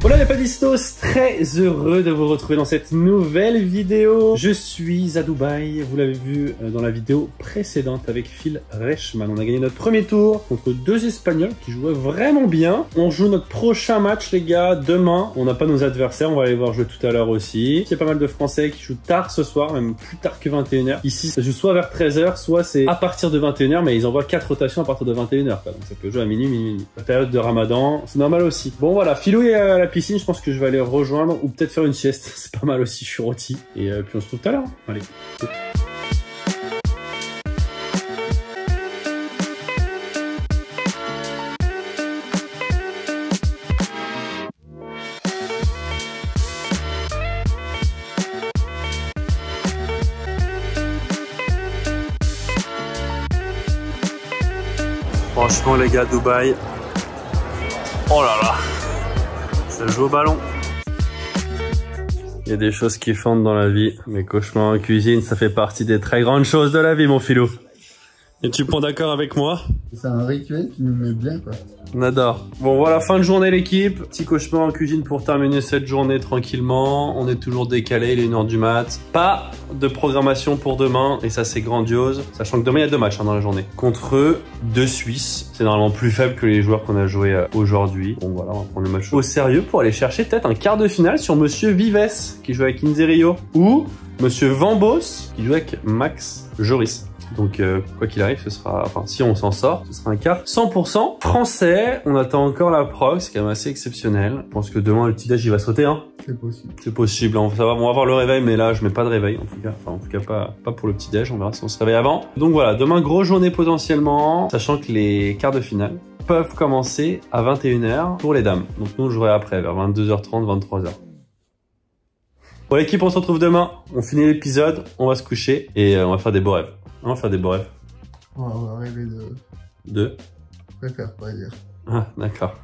Voilà les padistos, très heureux de vous retrouver dans cette nouvelle vidéo. Je suis à Dubaï, vous l'avez vu dans la vidéo précédente avec Phil Reichmann. On a gagné notre premier tour contre deux Espagnols qui jouaient vraiment bien. On joue notre prochain match les gars demain. On n'a pas nos adversaires, on va les voir jouer tout à l'heure aussi. Il y a pas mal de Français qui jouent tard ce soir, même plus tard que 21h. Ici ça joue soit vers 13h, soit c'est à partir de 21h, mais ils envoient 4 rotations à partir de 21h. Donc ça peut jouer à minuit. La période de Ramadan, c'est normal aussi. Bon voilà, Philou est à la piscine, je pense que je vais aller rejoindre ou peut-être faire une sieste, c'est pas mal aussi, je suis rôti. Et puis on se retrouve tout à l'heure. Allez. Franchement les gars, Dubaï. Oh là là. Ça joue au ballon. Il y a des choses qui fondent dans la vie. Mes cauchemars en cuisine, ça fait partie des très grandes choses de la vie, mon Philou. Es-tu pas d'accord avec moi? C'est un rituel qui nous met bien, quoi. On adore. Bon, voilà, fin de journée l'équipe. Petit cauchemar en cuisine pour terminer cette journée tranquillement. On est toujours décalé, il est 1h du mat. Pas de programmation pour demain, et ça c'est grandiose. Sachant que demain il y a 2 matchs dans la journée. Contre 2 Suisses. C'est normalement plus faible que les joueurs qu'on a joué aujourd'hui. Bon voilà, on va prendre le match au sérieux pour aller chercher peut-être un quart de finale sur Monsieur Vives, qui joue avec Inzerio. Ou Monsieur Vambos, qui joue avec Max Joris. Donc quoi qu'il arrive, ce sera, enfin si on s'en sort, ce sera un quart 100% français. On attend encore la prog, c'est quand même assez exceptionnel. Je pense que demain le petit déj il va sauter, hein. C'est possible. C'est possible, on va avoir le réveil, mais là je mets pas de réveil en tout cas. Enfin en tout cas pas pour le petit déj, on verra si on se réveille avant. Donc voilà, demain grosse journée potentiellement, sachant que les quarts de finale peuvent commencer à 21h pour les dames. Donc nous on jouerait après, vers 22h30, 23h. Bon l'équipe, on se retrouve demain, on finit l'épisode, on va se coucher et on va faire des beaux rêves. On va faire des beaux rêves. On va rêver de... Je préfère pas dire. Ah, d'accord.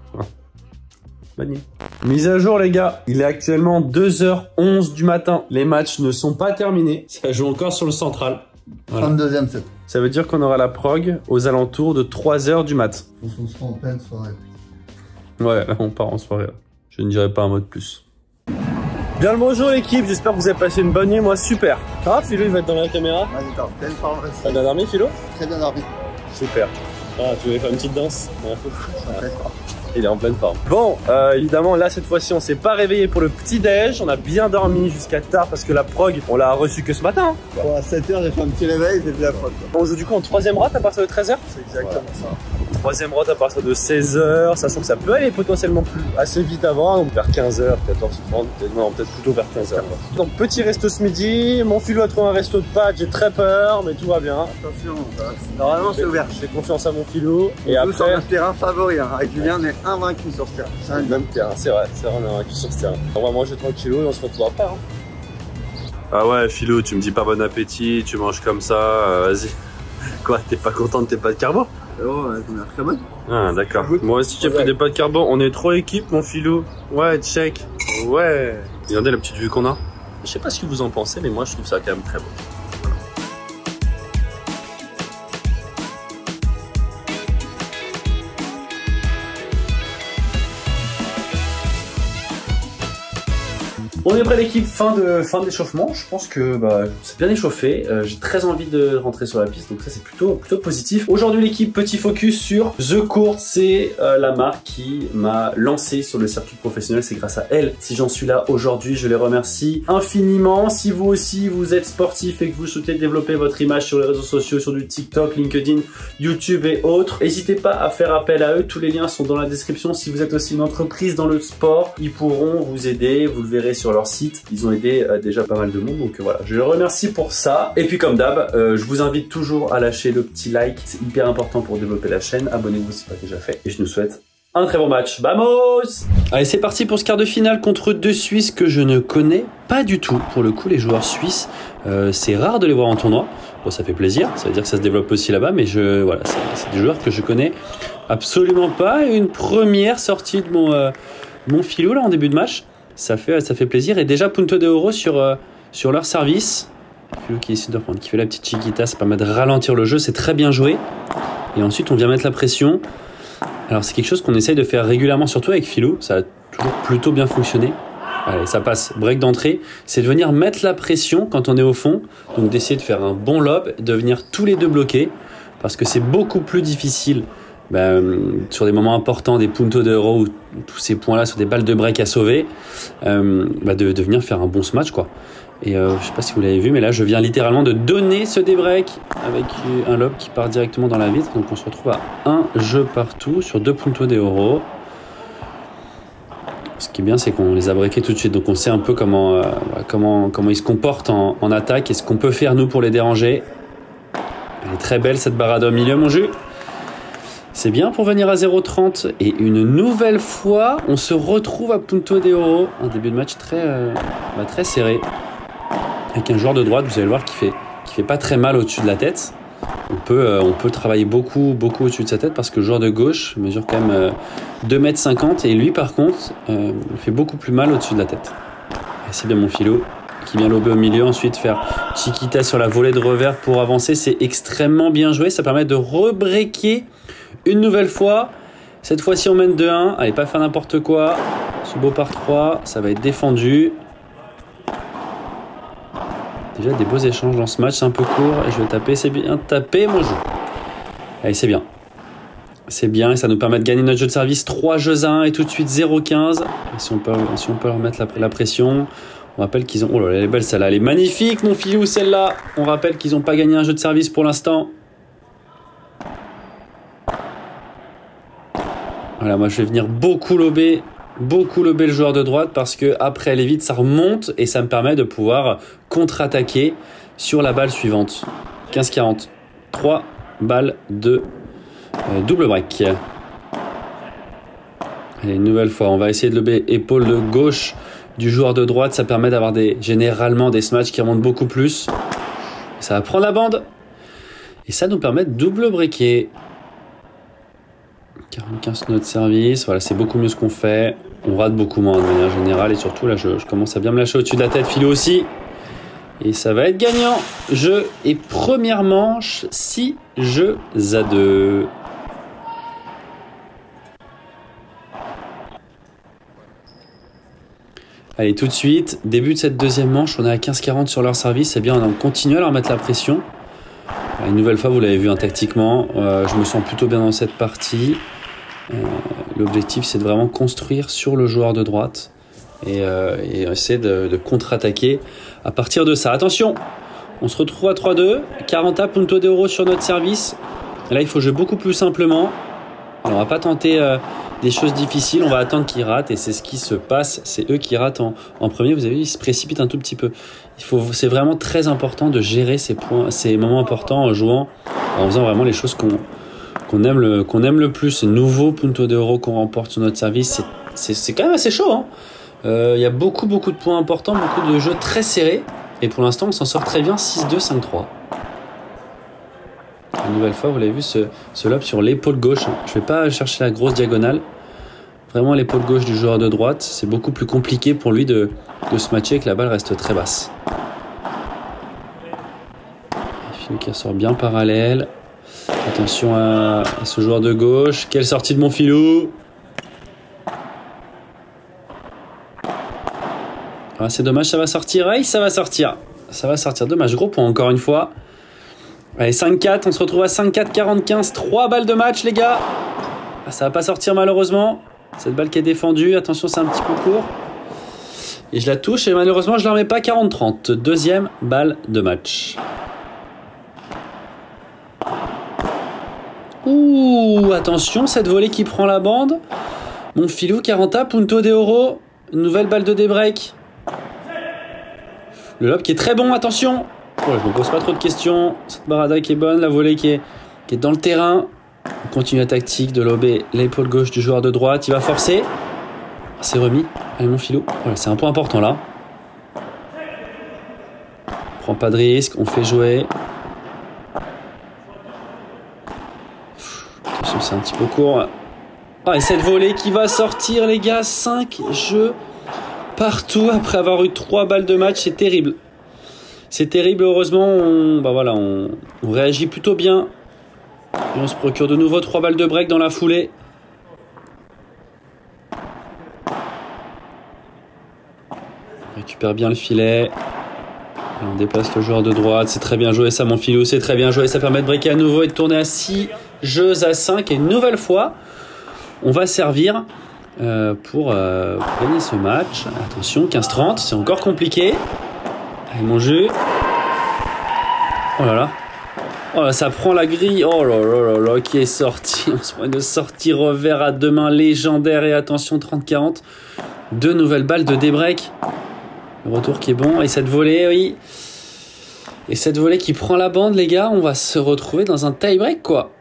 Bonne nuit. Mise à jour, les gars. Il est actuellement 2h11 du matin. Les matchs ne sont pas terminés. Ça joue encore sur le central. Voilà. 32e set. Ça veut dire qu'on aura la prog aux alentours de 3h du mat. On sera en pleine soirée. Ouais, là, on part en soirée. Là. Je ne dirai pas un mot de plus. Bien le bonjour l'équipe, j'espère que vous avez passé une bonne nuit, moi super. Ah, Philo il va être dans la caméra. Ah d'accord, pleine forme. T'as bien dormi Philo? Très bien dormi. Super. Ah, tu voulais faire une petite danse? Ouais. Il est en pleine forme. Bon, évidemment, là, cette fois-ci, on s'est pas réveillé pour le petit-déj. On a bien dormi jusqu'à tard parce que la prog, on l'a reçue que ce matin. Bon, à 7h, j'ai fait un petit réveil, j'ai fait la prog. On joue du coup en 3e rate à partir de 13h? C'est exactement ça. 3e rate à partir de 16h, sachant que ça peut aller potentiellement plus assez vite avant, donc vers 15h, 14h30, non, peut-être plutôt vers 15h. Donc petit resto ce midi, mon Philo a trouvé un resto de pâtes, j'ai très peur, mais tout va bien. Attention, normalement c'est ouvert. J'ai confiance à mon Philo. Et après, sur notre terrain favori, hein. Avec Julien, on est invaincu sur ce terrain. C'est un même terrain, c'est vrai, on est invaincu sur ce terrain. On va manger tranquillou et on se retrouve après. Hein. Ah ouais, Philo, tu me dis pas bon appétit, tu manges comme ça, vas-y. Quoi, t'es pas content de tes pâtes carbo? Oh, on est très bonne. Ah d'accord. Moi aussi j'ai pris des pâtes carbo. On est trop équipe mon Philou. Ouais, check. Ouais. Regardez la petite vue qu'on a. Je sais pas ce que vous en pensez, mais moi je trouve ça quand même très beau. On est prêt l'équipe, fin d'échauffement. Je pense que c'est bien échauffé. J'ai très envie de rentrer sur la piste, donc ça c'est plutôt positif. Aujourd'hui l'équipe, petit focus sur The Court. C'est la marque qui m'a lancé sur le circuit professionnel. C'est grâce à elle si j'en suis là aujourd'hui. Je les remercie infiniment. Si vous aussi vous êtes sportif et que vous souhaitez développer votre image sur les réseaux sociaux, sur du TikTok, LinkedIn, YouTube et autres, n'hésitez pas à faire appel à eux. Tous les liens sont dans la description. Si vous êtes aussi une entreprise dans le sport, ils pourront vous aider. Vous le verrez sur leur site, ils ont aidé déjà pas mal de monde, donc voilà, je les remercie pour ça. Et puis comme d'hab, je vous invite toujours à lâcher le petit like, c'est hyper important pour développer la chaîne. Abonnez-vous si ce n'est pas déjà fait, et je nous souhaite un très bon match. Vamos! Allez, c'est parti pour ce quart de finale contre deux Suisses que je ne connais pas du tout. Pour le coup, les joueurs suisses, c'est rare de les voir en tournoi. Bon, ça fait plaisir, ça veut dire que ça se développe aussi là-bas, mais voilà, c'est des joueurs que je connais absolument pas. Une première sortie de mon Philo là en début de match. Ça fait plaisir. Et déjà Punto de Oro sur leur service. Philo qui essaie de reprendre, qui fait la petite chiquita, ça permet de ralentir le jeu, c'est très bien joué. Et ensuite on vient mettre la pression. Alors c'est quelque chose qu'on essaye de faire régulièrement, surtout avec Philo. Ça a toujours plutôt bien fonctionné. Allez, ça passe. Break d'entrée, c'est de venir mettre la pression quand on est au fond. Donc d'essayer de faire un bon lob, de venir tous les deux bloquer. Parce que c'est beaucoup plus difficile sur des moments importants, des puntos de euro, ou tous ces points-là, sur des balles de break à sauver, de venir faire un bon smash, quoi. Et je sais pas si vous l'avez vu, mais là je viens littéralement de donner ce débreak avec un lob qui part directement dans la vitre. Donc on se retrouve à un jeu partout sur 2 puntos de euro. Ce qui est bien, c'est qu'on les a breakés tout de suite, donc on sait un peu comment ils se comportent en attaque et ce qu'on peut faire nous pour les déranger. Elle est très belle cette barade au milieu, mon jus. C'est bien pour venir à 0,30 et une nouvelle fois, on se retrouve à punto de oro. Un début de match très serré avec un joueur de droite, vous allez le voir, qui fait pas très mal au-dessus de la tête. On peut travailler beaucoup au-dessus de sa tête parce que le joueur de gauche mesure quand même 2,50 m et lui par contre fait beaucoup plus mal au-dessus de la tête. Et c'est bien mon filou qui vient lober au milieu, ensuite faire Chiquita sur la volée de revers pour avancer. C'est extrêmement bien joué, ça permet de rebreaker une nouvelle fois. Cette fois-ci on mène 2-1, allez pas faire n'importe quoi. Subo par 3, ça va être défendu. Déjà des beaux échanges dans ce match, c'est un peu court et je vais taper, c'est bien tapé mon jeu. Allez, c'est bien. C'est bien et ça nous permet de gagner notre jeu de service 3 jeux à 1 et tout de suite 0,15. Si on peut leur mettre la pression. On rappelle qu'ils ont... Oh là là, elle est belle celle-là, elle est magnifique mon filou celle-là. On rappelle qu'ils n'ont pas gagné un jeu de service pour l'instant. Voilà, moi je vais venir beaucoup lober le joueur de droite parce que après elle est vite, ça remonte et ça me permet de pouvoir contre-attaquer sur la balle suivante. 15-40. 3 balles de double break. Et une nouvelle fois, on va essayer de lober épaule de gauche du joueur de droite. Ça permet d'avoir généralement des smash qui remontent beaucoup plus. Ça va prendre la bande et ça nous permet de double breaker. 45 notre service, voilà, c'est beaucoup mieux ce qu'on fait. On rate beaucoup moins de manière générale et surtout là je commence à bien me lâcher au-dessus de la tête, Philo aussi. Et ça va être gagnant. Jeu et première manche, 6 jeux à 2. Allez, tout de suite, début de cette deuxième manche, on est à 15-40 sur leur service. C'est bien, on continue à leur mettre la pression. Une nouvelle fois, vous l'avez vu tactiquement, je me sens plutôt bien dans cette partie. L'objectif, c'est de vraiment construire sur le joueur de droite et essayer de contre-attaquer à partir de ça. Attention, on se retrouve à 3-2, 40 punto de euro sur notre service. Et là, il faut jouer beaucoup plus simplement. Alors, on va pas tenter des choses difficiles, on va attendre qu'ils ratent et c'est ce qui se passe. C'est eux qui ratent en premier. Vous avez vu, ils se précipitent un tout petit peu. C'est vraiment très important de gérer ces moments importants en jouant, en faisant vraiment les choses qu'on aime le plus. Nouveau punto de euro qu'on remporte sur notre service, c'est quand même assez chaud. Hein. Y a beaucoup de points importants, beaucoup de jeux très serrés. Et pour l'instant, on s'en sort très bien, 6-2, 5-3. Une nouvelle fois, vous l'avez vu, ce lob sur l'épaule gauche. Hein. Je ne vais pas chercher la grosse diagonale. Vraiment l'épaule gauche du joueur de droite. C'est beaucoup plus compliqué pour lui de se matcher et que la balle reste très basse. Philo qui ressort bien parallèle. Attention à ce joueur de gauche. Quelle sortie de mon Philo! Ah, c'est dommage, ça va sortir. Hey, ça va sortir. Ça va sortir. Dommage, gros point encore une fois. Allez, 5-4, on se retrouve à 5-4, 40-15, 3 balles de match, les gars. Ah, ça va pas sortir malheureusement. Cette balle qui est défendue, attention, c'est un petit peu court. Et je la touche et malheureusement, je la remets pas. 40-30, deuxième balle de match. Ouh, attention, cette volée qui prend la bande. Mon filou, 40 punto de euro. Une nouvelle balle de débreak. Le lob qui est très bon, attention. Oh, je me pose pas trop de questions. Cette barada qui est bonne, la volée qui est dans le terrain. On continue la tactique de lober l'épaule gauche du joueur de droite. Il va forcer. C'est remis. Allez mon filou. Voilà, c'est un point important là. On prend pas de risque. On fait jouer. Attention, c'est un petit peu court. Ah, et cette volée qui va sortir les gars. 5 jeux partout après avoir eu 3 balles de match. C'est terrible. C'est terrible, heureusement, on réagit plutôt bien. Et on se procure de nouveau 3 balles de break dans la foulée. Récupère bien le filet. Et on déplace le joueur de droite. C'est très bien joué ça, mon filou. C'est très bien joué. Ça permet de breaker à nouveau et de tourner à 6 jeux à 5. Et une nouvelle fois, on va servir pour gagner ce match. Attention, 15-30. C'est encore compliqué. Allez, mon jeu. Oh là là. Oh là, ça prend la grille. Oh là là là là, qui est sorti. On se prend une sortie revers à deux mains légendaire. Et attention, 30-40. 2 nouvelles balles de débreak. Le retour qui est bon. Et cette volée, oui. Et cette volée qui prend la bande, les gars. On va se retrouver dans un tie-break, quoi.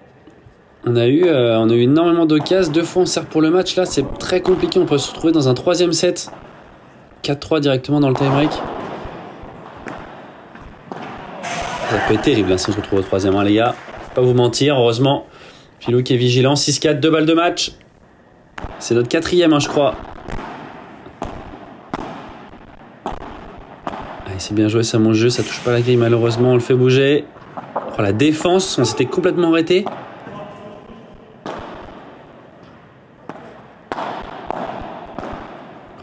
On a eu énormément d'occasions. 2 fois on sert pour le match. Là, c'est très compliqué. On peut se retrouver dans un 3e set. 4-3 directement dans le tie-break. Ça peut être terrible hein, si on se retrouve au 3e, hein, les gars. Faut pas vous mentir. Heureusement, Philou qui est vigilant. 6-4, 2 balles de match. C'est notre 4e, hein, je crois. C'est bien joué ça, mon jeu, ça touche pas la grille malheureusement, on le fait bouger. Oh, la défense, on s'était complètement arrêté.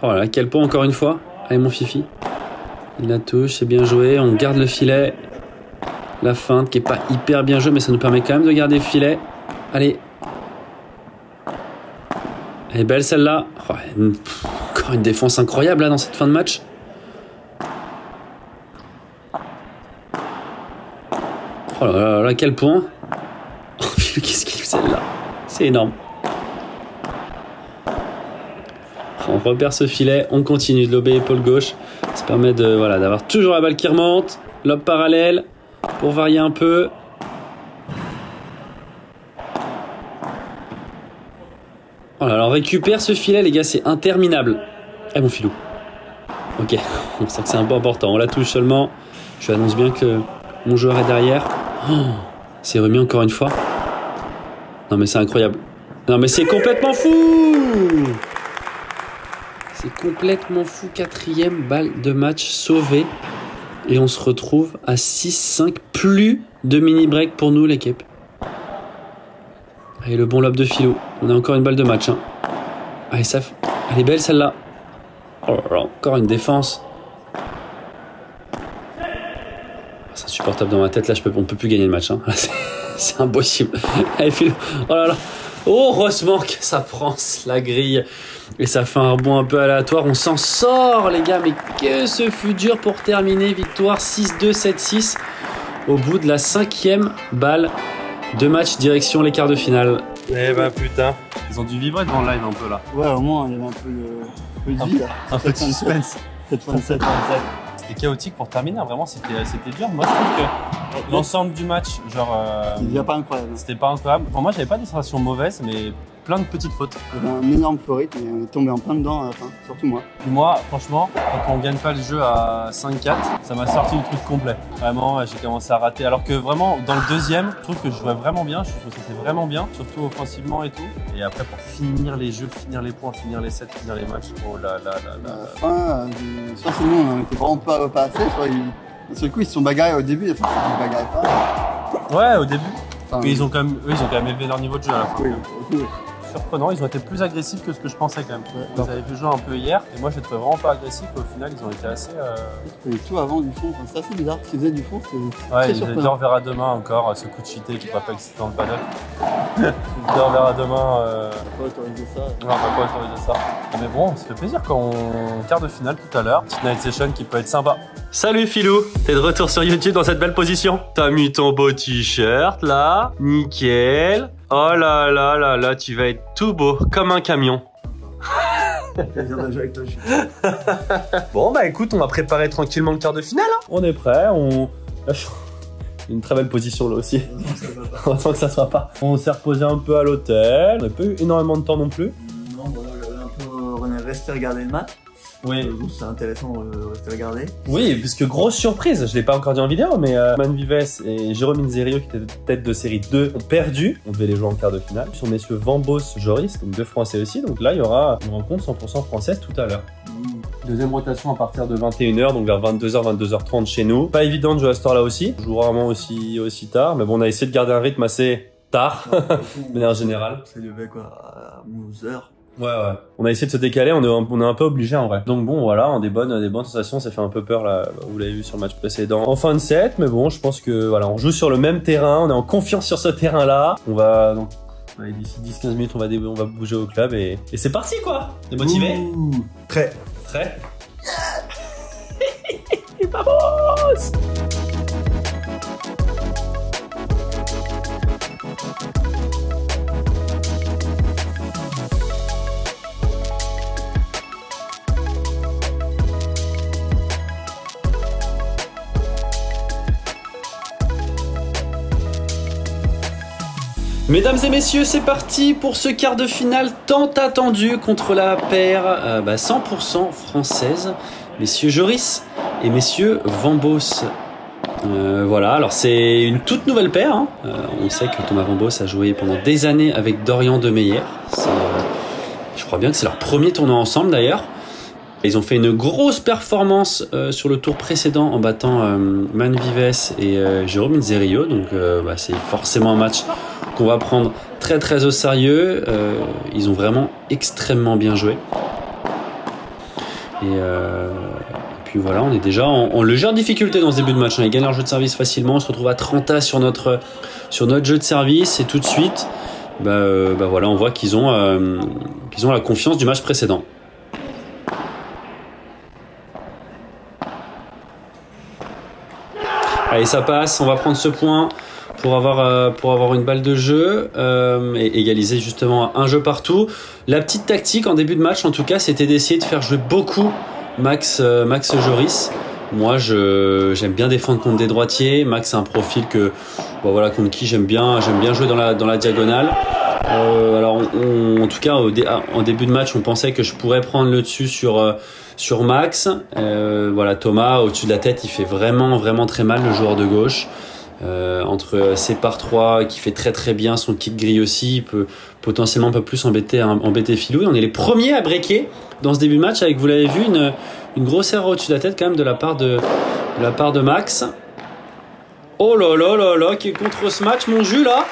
Oh là, quel point encore une fois. Allez mon Fifi. Il la touche, c'est bien joué, on garde le filet. La feinte qui est pas hyper bien jouée, mais ça nous permet quand même de garder le filet. Allez. Elle est belle celle-là. Oh, encore une défense incroyable là dans cette fin de match. Oh là là là, quel point! Oh, qu'est-ce qu'il fait celle-là? C'est énorme. On repère ce filet, on continue de lober épaule gauche. Ça permet de voilà d'avoir toujours la balle qui remonte. Lob parallèle pour varier un peu. Oh là là, on récupère ce filet, les gars, c'est interminable. Eh mon filou. Ok, on sent que c'est un peu important. On la touche seulement. Je annonce bien que mon joueur est derrière. Oh, c'est remis encore une fois. Non mais c'est incroyable. Non mais c'est complètement fou. C'est complètement fou. 4e balle de match sauvée. Et on se retrouve à 6-5. Plus de mini-break pour nous l'équipe. Allez le bon lob de Philo. On a encore une balle de match. Hein. Allez ça, elle est belle celle-là. Oh là là, encore une défense. C'est insupportable dans ma tête, là on peut plus gagner le match, hein. C'est impossible. Allez, Philo. Oh là là. Oh, heureusement que ça prend la grille. Et ça fait un rebond un peu aléatoire. On s'en sort les gars, mais que ce fut dur pour terminer. Victoire 6-2, 7-6 au bout de la 5e balle de match direction les quarts de finale. Eh ben putain. Ils ont dû vibrer devant le live un peu là. Ouais, au moins il y avait un peu de vie là. Un peu de suspense. 7-27. C'était chaotique pour terminer, vraiment c'était dur. Moi je trouve que l'ensemble du match, genre. Il n'y a pas incroyable. C'était pas incroyable. Pour moi j'avais pas des sensations mauvaises, mais plein de petites fautes. Il y avait un énorme floride et on est tombé en plein dedans à la fin, surtout moi. Puis moi, franchement, quand on gagne pas le jeu à 5-4, ça m'a sorti le truc complet. Vraiment, j'ai commencé à rater. Alors que vraiment, dans le 2e, je trouve que je jouais vraiment bien. Je trouve que c'était vraiment bien, surtout offensivement et tout. Et après, pour finir les jeux, finir les points, finir les sets, finir les matchs, oh là là là là. À la fin, soit c'est nous, on était vraiment pas assez, soit ce coup ils se sont bagarrés au début, enfin ils se bagarraient pas. Ouais, au début. Enfin, Mais ils ont quand même élevé leur niveau de jeu à la fin. Oui. Surprenant, ils ont été plus agressifs que ce que je pensais quand même. Ouais. Ils avaient pu jouer un peu hier, et moi je les trouvais vraiment pas agressifs. Au final, ils ont été assez. Il y avait tout avant du fond, enfin, c'est assez bizarre ce qu'ils faisaient du fond, c'était Ouais, très ils surprenant. étaient on verra demain encore, ce coup de cheaté qui ne va pas exister dans le paddock. On verra demain. On va pas autoriser ça. Non, on va pas autoriser ça. Mais bon, ça fait plaisir quand on quart de finale tout à l'heure. Petite night session qui peut être sympa. Salut Philou, t'es de retour sur YouTube dans cette belle position. T'as mis ton beau t-shirt là, nickel. Oh là là là là, tu vas être tout beau, comme un camion. Plaisir de jouer avec toi, Bon bah écoute, on va préparer tranquillement le quart de finale. Hein. On est prêt, une très belle position là aussi. On attend que ça soit pas. On s'est reposé un peu à l'hôtel, on n'a pas eu énormément de temps non plus. Non, voilà, on est resté regarder le match. Oui. C'est intéressant de rester regarder. Oui, puisque grosse surprise, je l'ai pas encore dit en vidéo, mais Man Vives et Jérôme Inzerio, qui étaient tête de série 2, ont perdu. On devait les jouer en quart de finale. Sur messieurs Vambos, Joris, donc 2 Français aussi. Donc là, il y aura une rencontre 100% française tout à l'heure. Deuxième rotation à partir de 21h, donc vers 22h, 22h30 chez nous. Pas évident de jouer à ce temps-là aussi. On joue rarement aussi tard, mais bon, on a essayé de garder un rythme assez tard, de manière générale. On s'est levé quoi, à 11h. Ouais. On a essayé de se décaler, on est un peu obligé en vrai. Donc bon, voilà, des bonnes sensations. Ça fait un peu peur là. Vous l'avez vu sur le match précédent. En fin de set, mais bon, je pense que voilà, on joue sur le même terrain. On est en confiance sur ce terrain-là. On va donc d'ici 10-15 minutes, on va bouger au club et c'est parti quoi. T'es motivé? Très. Vamos! Mesdames et messieurs, c'est parti pour ce quart de finale tant attendu contre la paire 100% française, messieurs Joris et messieurs Vambos. Voilà, alors c'est une toute nouvelle paire. Hein. On sait que Thomas Vambos a joué pendant des années avec Dorian Demeyer. Je crois bien que c'est leur premier tournoi ensemble d'ailleurs. Ils ont fait une grosse performance sur le tour précédent en battant Man Vives et Jérôme Inzerillo. Donc c'est forcément un match qu'on va prendre très très au sérieux. Ils ont vraiment extrêmement bien joué. Et puis voilà, on est déjà en légère difficulté dans ce début de match. On a gagné leur jeu de service facilement. On se retrouve à 30 sur notre jeu de service. Et tout de suite, voilà, on voit qu'ils ont la confiance du match précédent. Allez, ça passe. On va prendre ce point pour avoir une balle de jeu et égaliser justement un jeu partout. La petite tactique en début de match, en tout cas, c'était d'essayer de faire jouer beaucoup Max Joris. Moi, j'aime bien défendre contre des droitiers. Max a un profil contre qui j'aime bien jouer dans la diagonale. Alors, en tout cas, en début de match, on pensait que je pourrais prendre le dessus sur Max. Thomas, au-dessus de la tête, il fait vraiment, vraiment très mal, le joueur de gauche. Entre ses par 3 qui fait très très bien, son kick grille aussi, il peut potentiellement un peu plus embêter Filou. Et on est les premiers à breaker dans ce début de match avec, vous l'avez vu, une grosse erreur au-dessus de la tête quand même de la part de Max. Oh là, qui est contre ce match, mon jus là.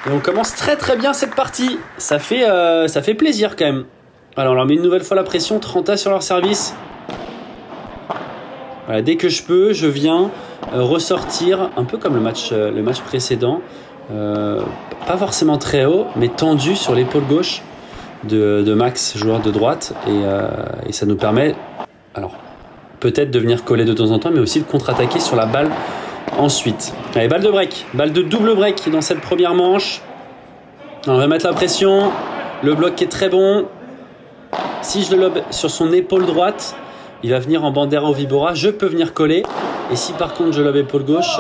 Et on commence très très bien cette partie. Ça fait plaisir quand même. Alors on leur met une nouvelle fois la pression, 30 sur leur service. Voilà, dès que je peux, je viens ressortir un peu comme le match précédent, pas forcément très haut, mais tendu sur l'épaule gauche de Max, joueur de droite, et ça nous permet, alors peut-être de venir coller de temps en temps, mais aussi de contre-attaquer sur la balle ensuite. Allez, balle de double break dans cette première manche. On va mettre la pression, le bloc qui est très bon. Si je le lobe sur son épaule droite, il va venir en bandera au Vibora, je peux venir coller. Et si par contre je lobe épaule gauche,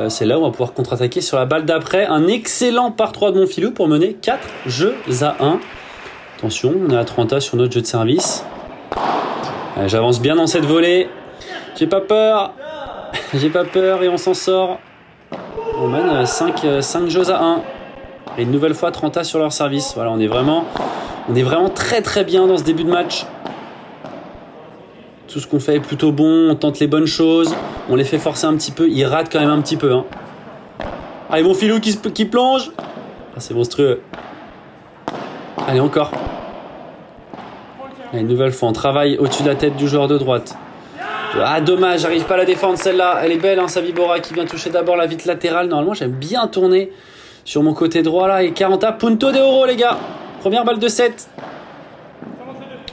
c'est là où on va pouvoir contre-attaquer sur la balle d'après. Un excellent par 3 de Monfilou pour mener 4 jeux à 1. Attention, on est à 30 sur notre jeu de service. J'avance bien dans cette volée. J'ai pas peur et on s'en sort. On mène 5 jeux à 1. Et une nouvelle fois 30 sur leur service. Voilà, on est vraiment très très bien dans ce début de match. Tout ce qu'on fait est plutôt bon, on tente les bonnes choses, on les fait forcer un petit peu, ils ratent quand même un petit peu. Hein. Allez, mon filou qui plonge. Ah, c'est monstrueux. Allez, encore. Allez, une nouvelle fois, on travaille au-dessus de la tête du joueur de droite. Ah, dommage, j'arrive pas à la défendre celle-là. Elle est belle, hein, sa Vibora qui vient toucher d'abord la vitre latérale. Normalement, j'aime bien tourner sur mon côté droit là. Et 40 punto de oro, les gars. Première balle de 7.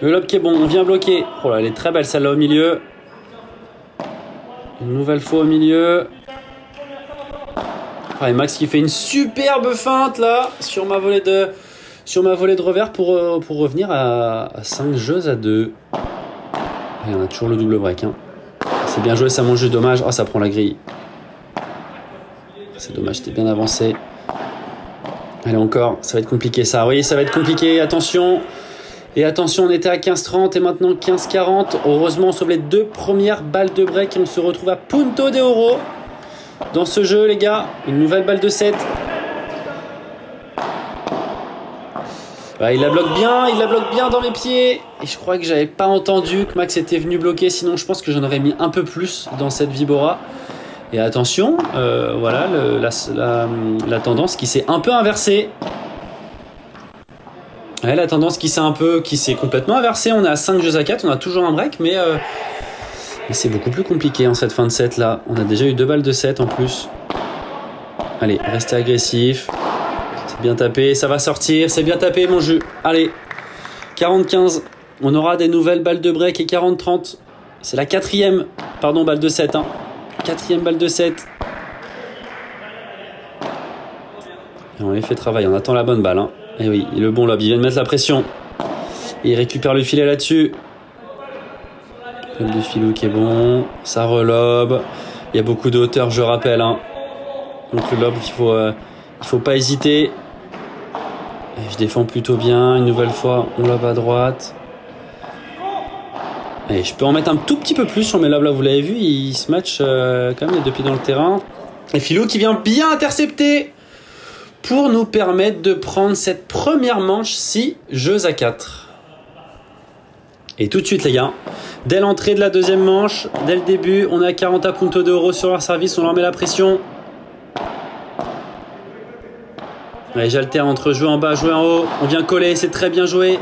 Le lob qui est bon, on vient bloquer. Oh là, elle est très belle celle-là au milieu. Une nouvelle fois au milieu. Ah, et Max qui fait une superbe feinte là sur ma volée de revers pour revenir à 5 jeux à 2. Et on a toujours le double break. Hein. C'est bien joué, ça mange juste dommage. Oh, ça prend la grille. C'est dommage, c'était bien avancé. Allez, encore, ça va être compliqué ça. Oui, ça va être compliqué, attention. Et attention, on était à 15-30 et maintenant 15-40. Heureusement, on sauve les 2 premières balles de break et on se retrouve à punto de oro dans ce jeu, les gars. Une nouvelle balle de 7. Il la bloque bien dans mes pieds. Et je crois que j'avais pas entendu que Max était venu bloquer. Sinon, je pense que j'en aurais mis un peu plus dans cette Vibora. Et attention, voilà la tendance qui s'est un peu inversée. Ouais, la tendance qui s'est complètement inversée. On est à 5 jeux à 4, on a toujours un break, mais c'est beaucoup plus compliqué en cette fin de set là. On a déjà eu 2 balles de 7 en plus. Allez, restez agressif. C'est bien tapé, ça va sortir. C'est bien tapé mon jeu. Allez, 40-15. On aura des nouvelles balles de break et 40-30. C'est la 4e, pardon, balle de 7. 4e balle de 7. Et on les fait travailler, on attend la bonne balle. Et oui, le bon lob, il vient de mettre la pression. Et il récupère le filet là-dessus. Lob de Philou qui est bon. Ça relobe. Il y a beaucoup de hauteur, je rappelle. Donc le lob, il faut pas hésiter. Et je défends plutôt bien. Une nouvelle fois, on lobe à droite. Et je peux en mettre un tout petit peu plus sur mes lobes là, vous l'avez vu. Il se match quand même les 2 pieds dans le terrain. Et Philou qui vient bien intercepter pour nous permettre de prendre cette première manche 6 jeux à 4. Et tout de suite les gars, dès l'entrée de la 2e manche, dès le début, on a 40 puntos d'euros sur leur service, on leur met la pression. Allez, j'alterne entre jouer en bas, jouer en haut, on vient coller, c'est très bien joué.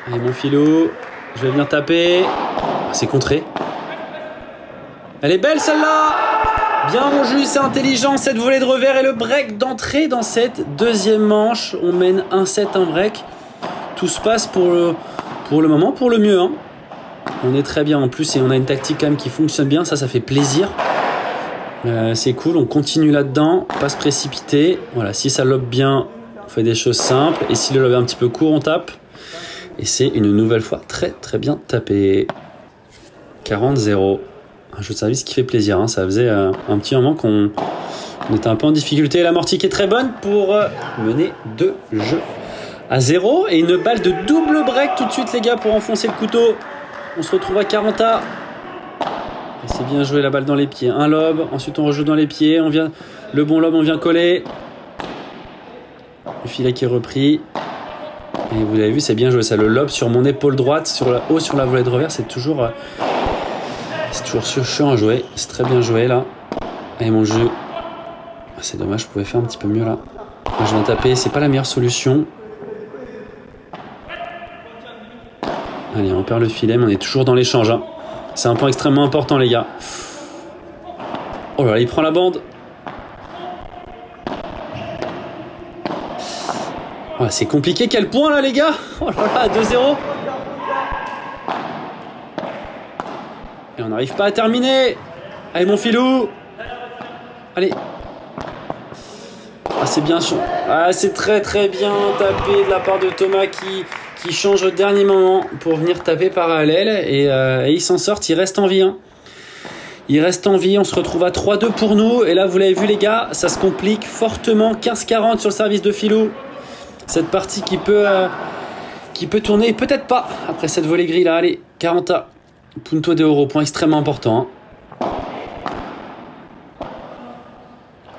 Allez mon Philou, je vais venir taper. C'est contré. Elle est belle celle-là. Bien mon jus, c'est intelligent cette volée de revers et le break d'entrée dans cette 2e manche. On mène 1-7, un break. Tout se passe pour le moment, pour le mieux. On est très bien en plus et on a une tactique quand même qui fonctionne bien. Ça fait plaisir. C'est cool, on continue là-dedans. Pas se précipiter. Voilà, si ça lobe bien, on fait des choses simples. Et si le lobe est un petit peu court, on tape. Et c'est une nouvelle fois très très bien tapé. 40-0. Un jeu de service qui fait plaisir, ça faisait un petit moment qu'on était un peu en difficulté. L'amorti qui est très bonne pour mener 2 jeux à 0. Et une balle de double break tout de suite les gars pour enfoncer le couteau. On se retrouve à 40 A. Et c'est bien joué la balle dans les pieds. Un lob, ensuite on rejoue dans les pieds. Le bon lob, on vient coller. Le filet qui est repris. Et vous l'avez vu, c'est bien joué ça. Le lob sur mon épaule droite, sur la volée de revers, c'est toujours chiant à jouer. C'est très bien joué là. Allez mon jeu. C'est dommage, je pouvais faire un petit peu mieux là. Moi, je viens taper, c'est pas la meilleure solution. Allez, on perd le filet, mais on est toujours dans l'échange. C'est un point extrêmement important les gars. Oh là là, il prend la bande. Oh, c'est compliqué, quel point là les gars. Oh là là, 2-0. Et on n'arrive pas à terminer. Allez mon Philou. Allez. Ah c'est bien chaud. Ah c'est très très bien tapé de la part de Thomas qui change au dernier moment pour venir taper parallèle. Et il s'en sort, il reste en vie. Il reste en vie, on se retrouve à 3-2 pour nous. Et là vous l'avez vu les gars, ça se complique fortement. 15-40 sur le service de Philou. Cette partie qui peut tourner, peut-être pas après cette volée grille là. Allez, 40 A. Punto de euro, point extrêmement important.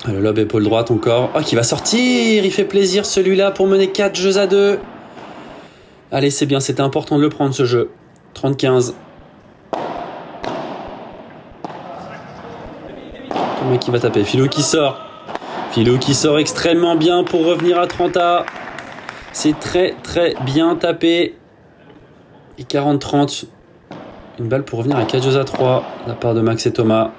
Le lob épaule droite encore. Oh, qui va sortir. Il fait plaisir celui-là pour mener 4 jeux à 2. Allez, c'est bien, c'était important de le prendre ce jeu. 30-15. Thomas qui va taper. Philou qui sort. Philou qui sort extrêmement bien pour revenir à 30 A. C'est très très bien tapé. Et 40-30. Une balle pour revenir à 4 jeux à 3 de la part de Max et Thomas.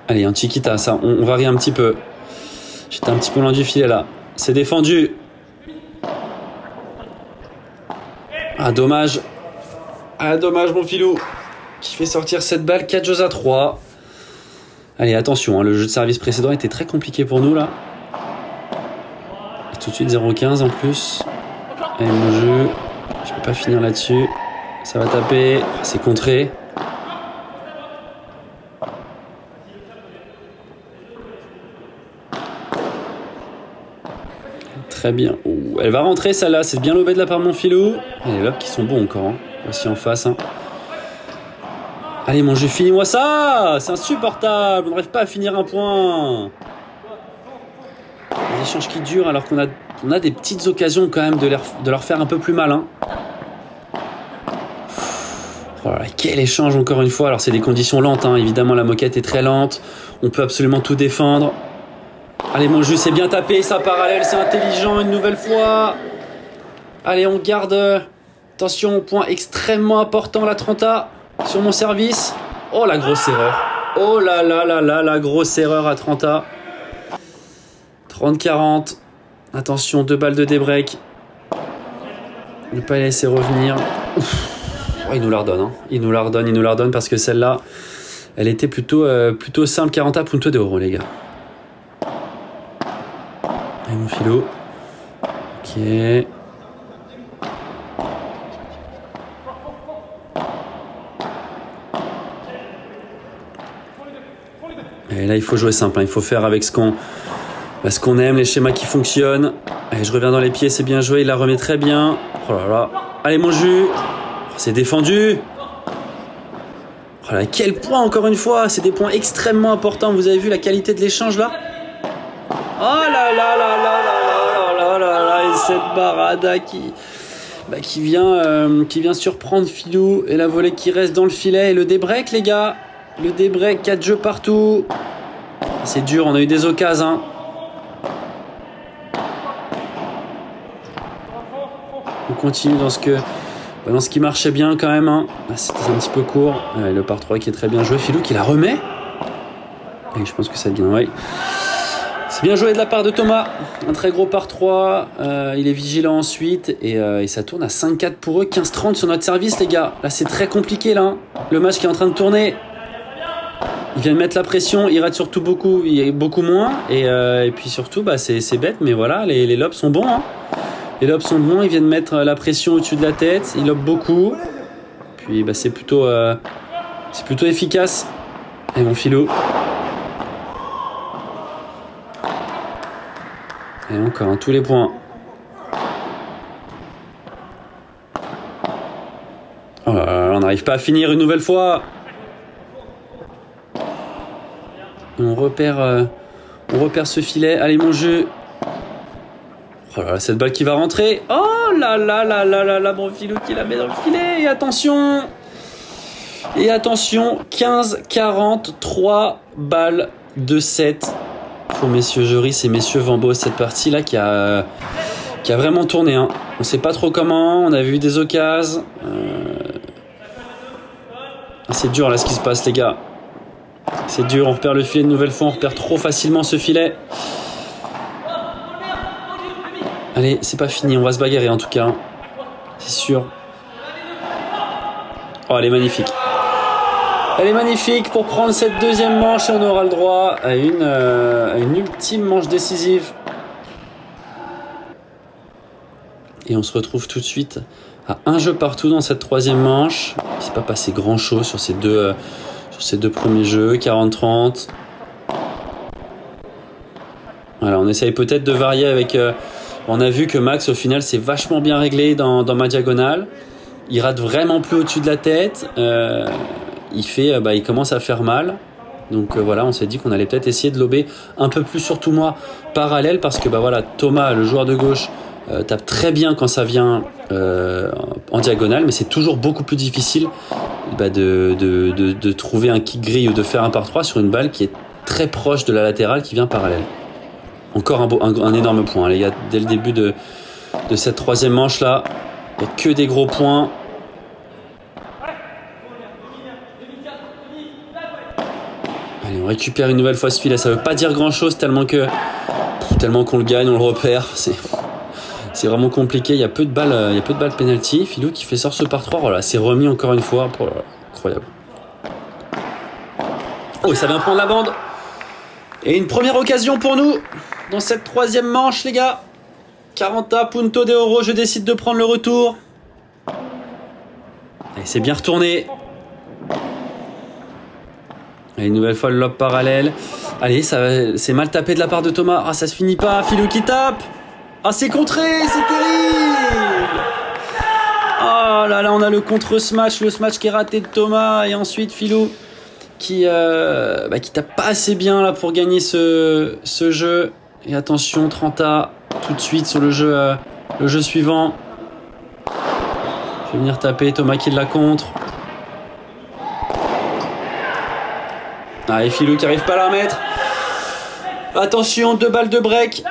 Allez, un Chiquita, ça, on varie un petit peu. J'étais un petit peu loin du filet là. C'est défendu. Ah, dommage. Ah, dommage, mon Philou. Qui fait sortir cette balle, 4 jeux à 3. Allez, attention, le jeu de service précédent était très compliqué pour nous là. Et tout de suite 0-15 en plus. Allez, mon jeu. Je peux pas finir là-dessus. Ça va taper. C'est contré. Très bien. Ouh, elle va rentrer celle-là. C'est bien lobé de la part de mon Philou. Et les lobes qui sont bons encore. Voici en face. Allez mon jeu, finis-moi ça. C'est insupportable. On n'arrive pas à finir un point. Des échanges qui durent alors qu'on a des petites occasions quand même de leur faire un peu plus mal. Oh là là, quel échange encore une fois. Alors c'est des conditions lentes. Évidemment la moquette est très lente. On peut absolument tout défendre. Allez, mon jus, c'est bien tapé, ça parallèle, c'est intelligent une nouvelle fois. Allez, on garde. Attention, point extrêmement important, la 30A sur mon service. Oh, la grosse erreur. Oh là là là là, la grosse erreur à 30A. 30-40. Attention, 2 balles de débreak. Ne pas les laisser revenir. Oh, il nous la redonne, hein. Il nous la redonne parce que celle-là, elle était plutôt simple. 40A punto de oro, les gars. Allez, mon philo. Ok. Et là, il faut jouer simple, hein. Il faut faire avec ce qu'on aime, les schémas qui fonctionnent. Allez, je reviens dans les pieds, c'est bien joué. Il la remet très bien. Oh là là. Allez, mon jus. Oh, c'est défendu. Oh là, quel point, encore une fois. C'est des points extrêmement importants. Vous avez vu la qualité de l'échange, là? Oh là là là là là là là là là. Et cette barada qui vient surprendre Filou. Et la volée qui reste dans le filet. Et le débreak, les gars. Le débreak, 4 jeux partout. C'est dur, on a eu des occasions. On continue dans ce qui marchait bien quand même. Hein. Là, c'était un petit peu court. Le par 3 qui est très bien joué. Filou qui la remet. Et je pense que ça vient, oui. C'est bien joué de la part de Thomas. Un très gros par 3. Il est vigilant ensuite. Et ça tourne à 5-4 pour eux. 15-30 sur notre service, les gars. Là, c'est très compliqué, là. Le match qui est en train de tourner. Il vient de mettre la pression, il rate surtout beaucoup moins. Et puis surtout, bah, c'est bête, mais voilà, les lobes sont bons. Hein. Les lobes sont bons, ils viennent mettre la pression au-dessus de la tête, ils lobent beaucoup. Puis bah, c'est plutôt efficace. Et mon philo. Et encore, tous les points. Oh là là, on n'arrive pas à finir une nouvelle fois. On repère ce filet. Allez, mon jeu. Oh là là, cette balle qui va rentrer. Oh là là là là là là, mon Filou qui la met dans le filet. Et attention. 15-40, 3 balles de 7 pour messieurs Joris et messieurs Vambos. Cette partie-là qui a vraiment tourné. Hein. On ne sait pas trop comment. On a vu des occasions. C'est dur là ce qui se passe, les gars. C'est dur, on repère le filet une nouvelle fois, on repère trop facilement ce filet. Allez, c'est pas fini, on va se bagarrer en tout cas. C'est sûr. Oh, elle est magnifique. Elle est magnifique pour prendre cette deuxième manche et on aura le droit à une ultime manche décisive. Et on se retrouve tout de suite à un jeu partout dans cette troisième manche. Il s'est pas passé grand chose sur ces deux premiers jeux, 40-30. Voilà, on essaye peut-être de varier avec... on a vu que Max, au final, c'est vachement bien réglé dans ma diagonale. Il rate vraiment plus au-dessus de la tête. Il commence à faire mal. Donc voilà, on s'est dit qu'on allait peut-être essayer de lober un peu plus, surtout moi, parallèle. Parce que voilà, Thomas, le joueur de gauche, tape très bien quand ça vient en diagonale. Mais c'est toujours beaucoup plus difficile de trouver un kick grille ou de faire un par 3 sur une balle qui est très proche de la latérale qui vient parallèle. Encore un énorme point, hein, les gars. Dès le début de cette troisième manche là, il n'y a que des gros points. Allez, on récupère une nouvelle fois ce filet. Ça ne veut pas dire grand chose tellement qu'on le gagne, on le repère. C'est vraiment compliqué. Il y a peu de balles penalty. Filou qui fait sort ce par 3. Voilà, c'est remis encore une fois. Incroyable. Oh, ça vient prendre la bande. Et une première occasion pour nous dans cette troisième manche, les gars. 40 punto de oro. Je décide de prendre le retour. Et c'est bien retourné. Et une nouvelle fois le lob parallèle. Allez, c'est mal tapé de la part de Thomas. Ah, ça se finit pas. Filou qui tape. Ah, c'est contré, c'est terrible. Oh là là, on a le contre-smash, le smash qui est raté de Thomas. Et ensuite Filou qui tape pas assez bien là pour gagner ce jeu. Et attention, 30A tout de suite sur le jeu suivant. Je vais venir taper, Thomas qui la contre. Ah, et Filou qui arrive pas à la remettre. Attention, 2 balles de break.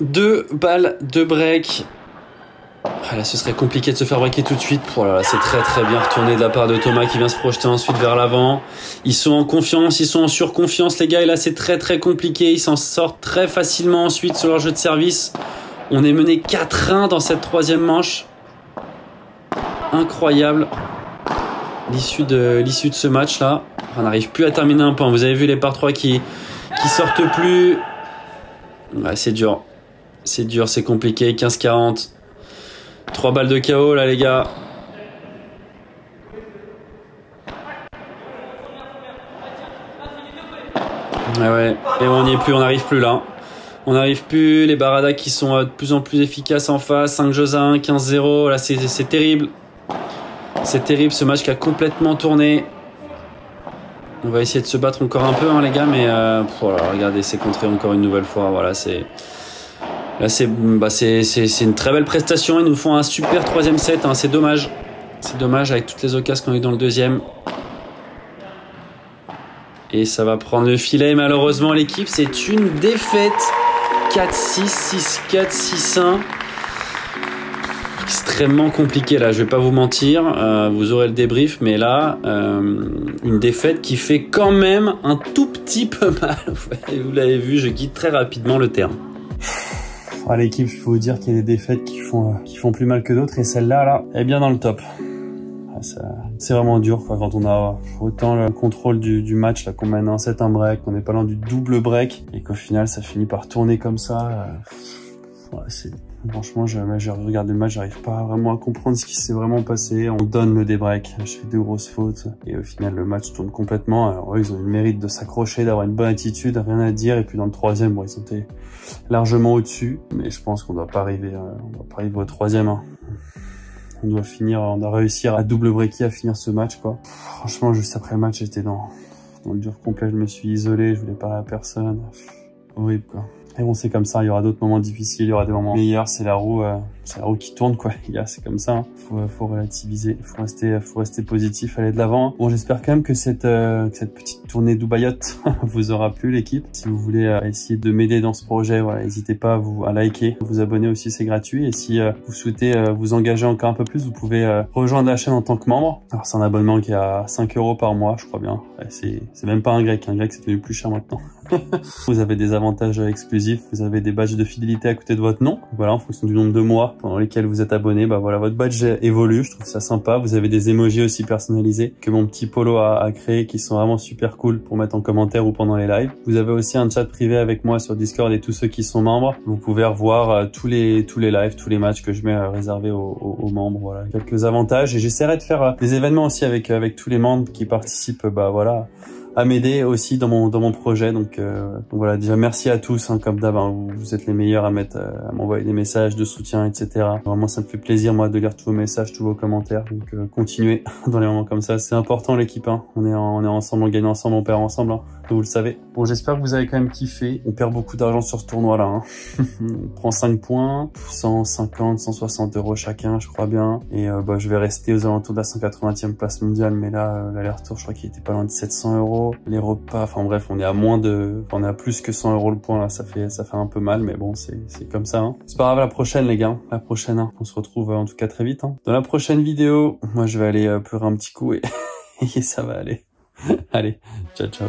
2 balles de break. Ah, là, ce serait compliqué de se faire breaker tout de suite. Oh là là, c'est très très bien retourné de la part de Thomas qui vient se projeter ensuite vers l'avant. Ils sont en confiance, ils sont en surconfiance les gars. Et là, c'est très très compliqué. Ils s'en sortent très facilement ensuite sur leur jeu de service. On est mené 4-1 dans cette 3e manche. Incroyable. L'issue de ce match là. On n'arrive plus à terminer un point. Vous avez vu les par 3 qui sortent plus. Ouais, c'est dur. C'est dur, c'est compliqué. 15-40. 3 balles de KO là les gars. Ouais. Et on n'y est plus, on n'arrive plus là. On n'arrive plus. Les Baradas qui sont de plus en plus efficaces en face. 5 jeux à 1, 15-0. Là c'est terrible. C'est terrible ce match qui a complètement tourné. On va essayer de se battre encore un peu hein, les gars. Mais voilà, regardez, c'est contré encore une nouvelle fois. Voilà, c'est... Là, c'est une très belle prestation. Ils nous font un super 3e set. Hein. C'est dommage. C'est dommage avec toutes les occasions qu'on a eu dans le 2e. Et ça va prendre le filet. Malheureusement, l'équipe, c'est une défaite. 4-6, 6-4, 6-1. Extrêmement compliqué là. Je vais pas vous mentir. Vous aurez le débrief. Mais là, une défaite qui fait quand même un tout petit peu mal. Vous l'avez vu, je quitte très rapidement le terrain. À l'équipe, je peux vous dire qu'il y a des défaites qui font plus mal que d'autres et celle-là, là, est bien dans le top. C'est vraiment dur quoi, quand on a autant le contrôle du match, là, qu'on mène un set, un break, qu'on n'est pas loin du double break et qu'au final, ça finit par tourner comme ça. Franchement, j'ai regardé le match, j'arrive pas vraiment à comprendre ce qui s'est vraiment passé. On donne le débreak, je fais 2 grosses fautes et au final le match tourne complètement. Alors eux, ils ont eu le mérite de s'accrocher, d'avoir une bonne attitude, rien à dire. Et puis dans le 3e, bon, ils étaient largement au-dessus, mais je pense qu'on doit pas arriver au 3e. Hein. On doit réussir à double breaker, à finir ce match quoi. Franchement, juste après le match, j'étais dans le dur complet. Je me suis isolé, je voulais parler à personne. Horrible quoi. Et bon, c'est comme ça, il y aura d'autres moments difficiles, il y aura des moments meilleurs, c'est la roue qui tourne, quoi. C'est comme ça, hein. Faut relativiser, faut rester positif, aller de l'avant. Bon, j'espère quand même que cette petite tournée d'Ubayotte vous aura plu, l'équipe. Si vous voulez essayer de m'aider dans ce projet, voilà, n'hésitez pas à liker, vous abonner aussi, c'est gratuit. Et si vous souhaitez vous engager encore un peu plus, vous pouvez rejoindre la chaîne en tant que membre. Alors, c'est un abonnement qui est à 5 € par mois, je crois bien. Ouais, c'est même pas un grec, c'est devenu plus cher maintenant. Vous avez des avantages exclusifs, vous avez des badges de fidélité à côté de votre nom. Voilà, en fonction du nombre de mois pendant lesquels vous êtes abonné, bah voilà, votre badge évolue, je trouve ça sympa. Vous avez des emojis aussi personnalisés que mon petit Polo a créé, qui sont vraiment super cool pour mettre en commentaire ou pendant les lives. Vous avez aussi un chat privé avec moi sur Discord et tous ceux qui sont membres. Vous pouvez revoir tous les lives, tous les matchs que je mets réservés aux membres. Voilà, quelques avantages. Et j'essaierai de faire des événements aussi avec tous les membres qui participent, bah voilà, à m'aider aussi dans mon projet. Donc voilà, déjà merci à tous, hein, comme d'hab, hein, vous êtes les meilleurs à m'envoyer des messages de soutien, etc. Vraiment, ça me fait plaisir moi de lire tous vos messages, tous vos commentaires. Donc continuez dans les moments comme ça, c'est important l'équipe, hein. On est ensemble, on gagne ensemble, on perd ensemble, hein. Vous le savez. Bon, j'espère que vous avez quand même kiffé. On perd beaucoup d'argent sur ce tournoi là, hein. On prend 5 points, 150, 160 € chacun, je crois bien. Et bah je vais rester aux alentours de la 180e place mondiale, mais là l'aller-retour, je crois qu'il était pas loin de 700 €. Les repas, enfin bref, on est à plus que 100 € le point là, ça fait un peu mal, mais bon, c'est comme ça, hein. C'est pas grave, la prochaine les gars, la prochaine, hein. On se retrouve en tout cas très vite, hein. Dans la prochaine vidéo, moi je vais aller pleurer un petit coup et ça va aller. Allez, ciao ciao.